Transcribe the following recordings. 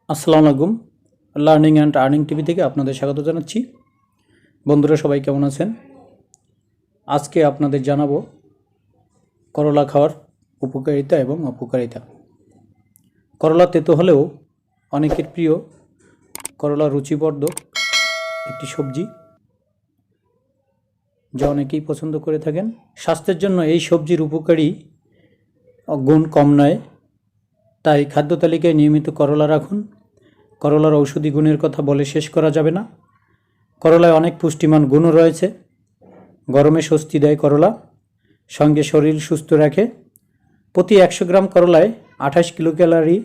আসসালামু আলাইকুম। Learning and earning TV থেকে আপনাদের স্বাগত জানাচ্ছি। বন্ধুরা সবাই কেমন আছেন? আজকে আপনাদের জানাবো করলা খাওয়ার উপকারিতা এবং অপকারিতা। করলা তেতো হলেও অনেকের প্রিয় করলা রুচিবর্ধক একটি সবজি, যা অনেকেই পছন্দ করে থাকেন। স্বাস্থ্যের জন্য এই সবজির উপকারী গুণ কম নয়, তাই খাদ্য তালিকায় নিয়মিত করলা রাখুন। করলার ঔষধি গুণের কথা বলে শেষ করা যাবে না। করলায় অনেক পুষ্টিমান গুণও রয়েছে। গরমে স্বস্তি দেয় করলা, সঙ্গে শরীর সুস্থ রাখে। প্রতি 100 গ্রাম করলায় 28 কিলো ক্যালোরি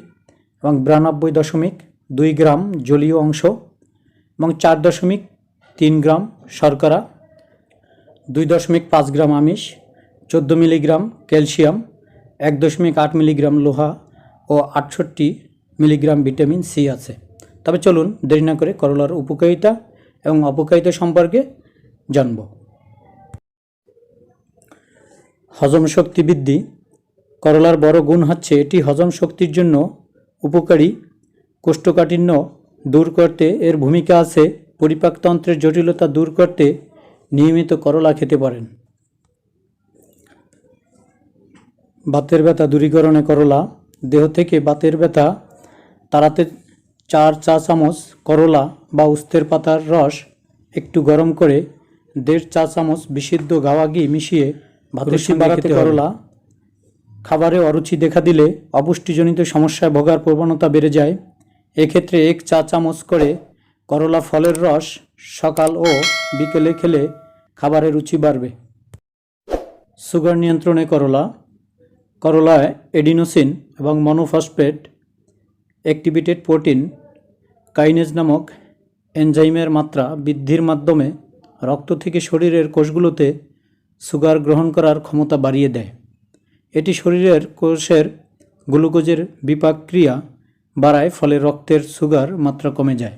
এবং 92.2 গ্রাম জলীয় অংশ এবং 4.3 গ্রাম শর্করা, 2.5 গ্রাম আমিষ, 14 মিলিগ্রাম ক্যালসিয়াম, 1.8 মিলিগ্রাম লোহা ও 68 মিলিগ্রাম ভিটামিন সি আছে। তবে চলুন দেরি না করে করলার উপকারিতা এবং অপকারিতা সম্পর্কে জানব। হজম শক্তি বৃদ্ধি। করলার বড় গুণ হচ্ছে এটি হজম শক্তির জন্য উপকারী। কোষ্ঠকাঠিন্য দূর করতে এর ভূমিকা আছে। পরিপাকতন্ত্রের জটিলতা দূর করতে নিয়মিত করলা খেতে পারেন। বাতের ব্যথা দূরীকরণে করলা। দেহ থেকে বাতের ব্যথা তাড়াতে 4 চা চামচ করলা বা উস্তের পাতার রস একটু গরম করে 1.5 চা চামচ বিশুদ্ধ গাওয়া ঘি মিশিয়ে ভাতের সঙ্গে খেতে হবে। করলা খাবারে অরুচি দেখা দিলে অপুষ্টিজনিত সমস্যায় ভোগার প্রবণতা বেড়ে যায়। এক্ষেত্রে 1 চা চামচ করে করলা ফলের রস সকাল ও বিকেলে খেলে খাবারে রুচি বাড়বে। সুগার নিয়ন্ত্রণে করলা। করলায় এডিনোসিন এবং মনোফসফেট অ্যাক্টিভেটেড প্রোটিন কাইনেজ নামক এনজাইমের মাত্রা বৃদ্ধির মাধ্যমে রক্ত থেকে শরীরের কোষগুলোতে সুগার গ্রহণ করার ক্ষমতা বাড়িয়ে দেয়। এটি শরীরের কোষের গ্লুকোজের বিপাক ক্রিয়া বাড়ায়, ফলে রক্তের সুগার মাত্রা কমে যায়।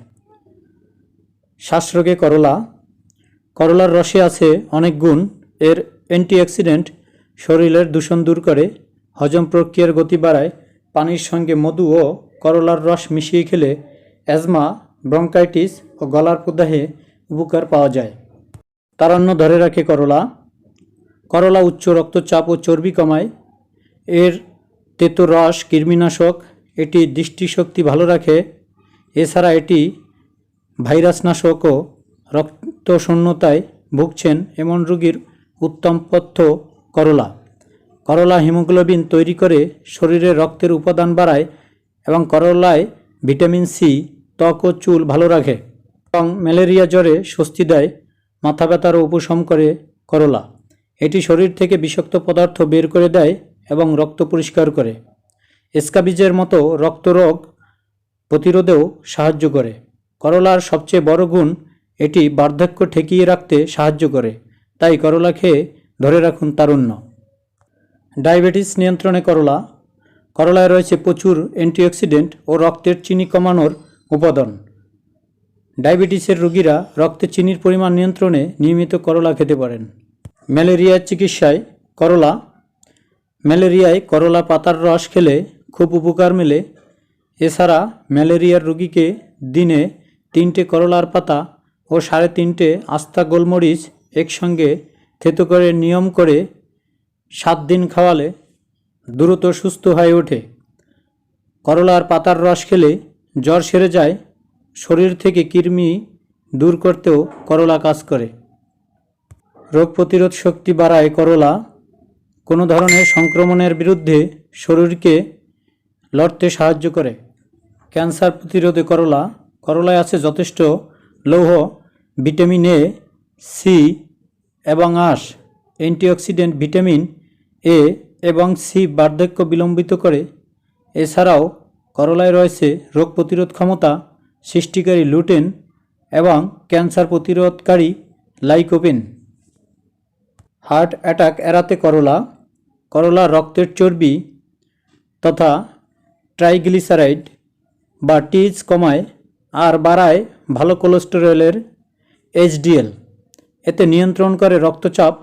শ্বাসরোগে করলা। করলার রসে আছে অনেক গুণ। এর অ্যান্টিঅক্সিডেন্ট শরীরের দূষণ দূর করে, হজম প্রক্রিয়ার গতি বাড়ায়। পানির সঙ্গে মধু ও করলার রস মিশিয়ে খেলে অ্যাজমা, ব্রঙ্কাইটিস ও গলার প্রদাহে উপকার পাওয়া যায়। তারুণ্য ধরে রাখে করলা। করলা উচ্চ রক্তচাপ ও চর্বি কমায়। এর তেতো রস কৃমিনাশক। এটি দৃষ্টিশক্তি ভালো রাখে। এছাড়া এটি ভাইরাসনাশক ও রক্তশূন্যতায় ভুগছেন এমন রোগীর উত্তম পথ্য করলা। করলা হিমোগ্লোবিন তৈরি করে শরীরে রক্তের উপাদান বাড়ায় এবং করলায় ভিটামিন সি ত্বক ও চুল ভালো রাখে এবং ম্যালেরিয়া জ্বরে স্বস্তি দেয়। মাথা ব্যথারও উপশম করে করলা। এটি শরীর থেকে বিষাক্ত পদার্থ বের করে দেয় এবং রক্ত পরিষ্কার করে। স্ক্যাবিজের মতো রক্তরোগ প্রতিরোধেও সাহায্য করে। করলার সবচেয়ে বড় গুণ এটি বার্ধক্য ঠেকিয়ে রাখতে সাহায্য করে। তাই করলা খেয়ে ধরে রাখুন তারুণ্য। ডায়াবেটিস নিয়ন্ত্রণে করলা। করলায় রয়েছে প্রচুর অ্যান্টিঅক্সিডেন্ট ও রক্তের চিনি কমানোর উপাদান। ডায়াবেটিসের রোগীরা রক্তে চিনির পরিমাণ নিয়ন্ত্রণে নিয়মিত করলা খেতে পারেন। ম্যালেরিয়ার চিকিৎসায় করলা। ম্যালেরিয়ায় করলা পাতার রস খেলে খুব উপকার মেলে। এছাড়া ম্যালেরিয়ার রোগীকে দিনে 3টে করলার পাতা ও 3.5 আস্তা গোলমরিচ একসঙ্গে থেতো করে নিয়ম করে 7 দিন খাওয়ালে দ্রুত সুস্থ হয়ে ওঠে। করলার পাতার রস খেলে জ্বর সেরে যায়। শরীর থেকে কৃমি দূর করতেও করলা কাজ করে। রোগ প্রতিরোধ শক্তি বাড়ায় করলা। কোনো ধরনের সংক্রমণের বিরুদ্ধে শরীরকে লড়তে সাহায্য করে। ক্যান্সার প্রতিরোধে করলা। করলায় আছে যথেষ্ট লৌহ, ভিটামিন এ, সি এবং আঁশ। অ্যান্টিঅক্সিডেন্ট ভিটামিন এ এবং সি বার্ধক্য বিলম্বিত করে। এছাড়াও করলায় রয়েছে রোগ প্রতিরোধ ক্ষমতা সৃষ্টিকারী লুটেন এবং ক্যান্সার প্রতিরোধকারী লাইকোপেন। হার্ট অ্যাটাক এড়াতে করলা। করলা রক্তের চর্বি তথা ট্রাইগ্লিসারাইড বা টিজ কমায় আর বাড়ায় ভালো কোলেস্টেরলের এইচডিএল। এতে নিয়ন্ত্রণ করে রক্তচাপ।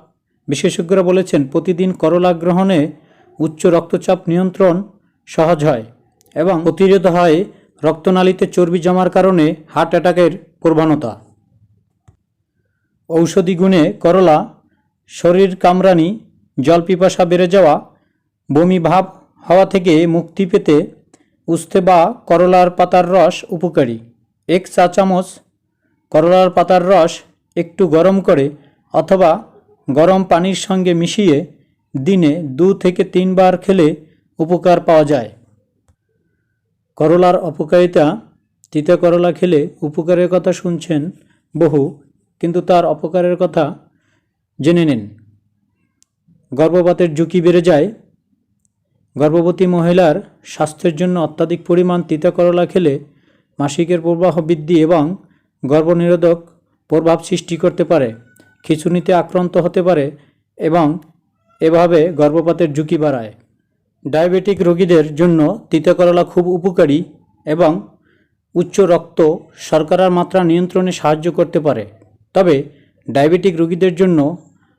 বিশেষজ্ঞরা বলেছেন প্রতিদিন করলা গ্রহণে উচ্চ রক্তচাপ নিয়ন্ত্রণ সহজ হয় এবং প্রতিরোধ হয় রক্তনালীতে চর্বি জমার কারণে হার্ট অ্যাটাকের প্রবণতা। ঔষধি গুণে করলা শরীর কামড়ানি, জল পিপাসা বেড়ে যাওয়া, বমি ভাব হওয়া থেকে মুক্তি পেতে উস্তে বা করলার পাতার রস উপকারী। 1 চা চামচ করলার পাতার রস একটু গরম করে অথবা গরম পানির সঙ্গে মিশিয়ে দিনে 2 থেকে 3 বার খেলে উপকার পাওয়া যায়। করলার অপকারিতা। তিতা করলা খেলে উপকারের কথা শুনছেন বহু, কিন্তু তার অপকারের কথা জেনে নিন। গর্ভপাতের ঝুঁকি বেড়ে যায়। গর্ভবতী মহিলার স্বাস্থ্যের জন্য অত্যাধিক পরিমাণ তিতা করলা খেলে মাসিকের প্রবাহ বৃদ্ধি এবং গর্ভনিরোধক প্রভাব সৃষ্টি করতে পারে, খিঁচুনিতে আক্রান্ত হতে পারে এবং এভাবে গর্ভপাতের ঝুঁকি বাড়ায়। ডায়াবেটিক রোগীদের জন্য তিতা করলা খুব উপকারী এবং উচ্চ রক্ত শর্করার মাত্রা নিয়ন্ত্রণে সাহায্য করতে পারে। তবে ডায়াবেটিক রোগীদের জন্য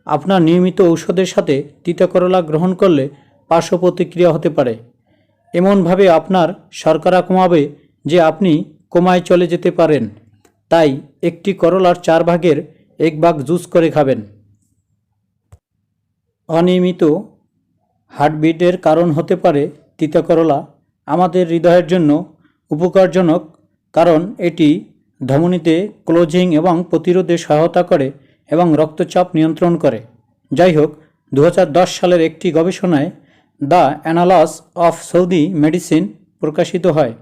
আপনার নিয়মিত ঔষধের সাথে তিতা করলা গ্রহণ করলে পার্শ্ব প্রতিক্রিয়া হতে পারে। এমনভাবে আপনার শর্করা কমাবে যে আপনি কোমায় চলে যেতে পারেন। তাই একটি করলার 4 ভাগের 1 ভাগ জুস করে খাবেন। অনিয়মিত হার্টবিটের কারণ হতে পারে তিতা করলা আমাদের হৃদয়ের জন্য উপকারজনক, কারণ এটি ধমনীতে ক্লোজিং এবং প্রতিরোধে সহায়তা করে এবং রক্তচাপ নিয়ন্ত্রণ করে। যাই হোক, 2010 সালের একটি গবেষণায় দ্য অ্যানালাস অফ সৌদি মেডিসিন প্রকাশিত হয়।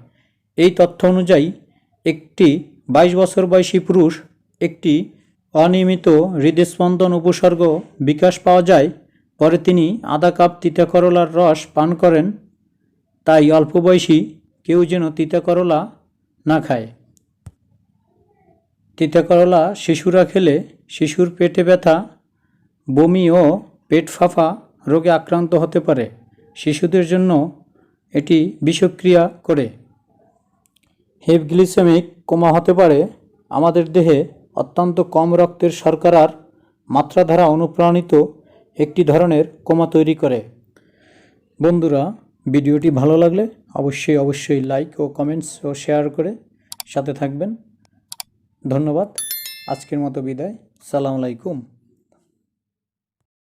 এই তথ্য অনুযায়ী একটি 22 বছর বয়সী পুরুষ একটি অনিয়মিত হৃদস্পন্দন উপসর্গ বিকাশ পাওয়া যায়। পরে তিনি আধা কাপ তিতা করলার রস পান করেন। তাই অল্প বয়সী কেউ যেন তিতা করলা না খায়। তিতা করলা শিশুরা খেলে শিশুর পেটে ব্যথা, বমি ও পেট ফাঁপা রোগে আক্রান্ত হতে পারে। শিশুদের জন্য এটি বিষক্রিয়া করে হাইপোগ্লিসেমিক কোমা হতে পারে। আমাদের দেহে অত্যন্ত কম রক্তের শর্করার মাত্রা দ্বারা অনুপ্রাণিত একটি ধরনের কোমা তৈরি করে। বন্ধুরা, ভিডিওটি ভালো লাগলে অবশ্যই লাইক ও কমেন্টস ও শেয়ার করে সাথে থাকবেন। ধন্যবাদ। আজকের মতো বিদায়। সালাম আলাইকুম।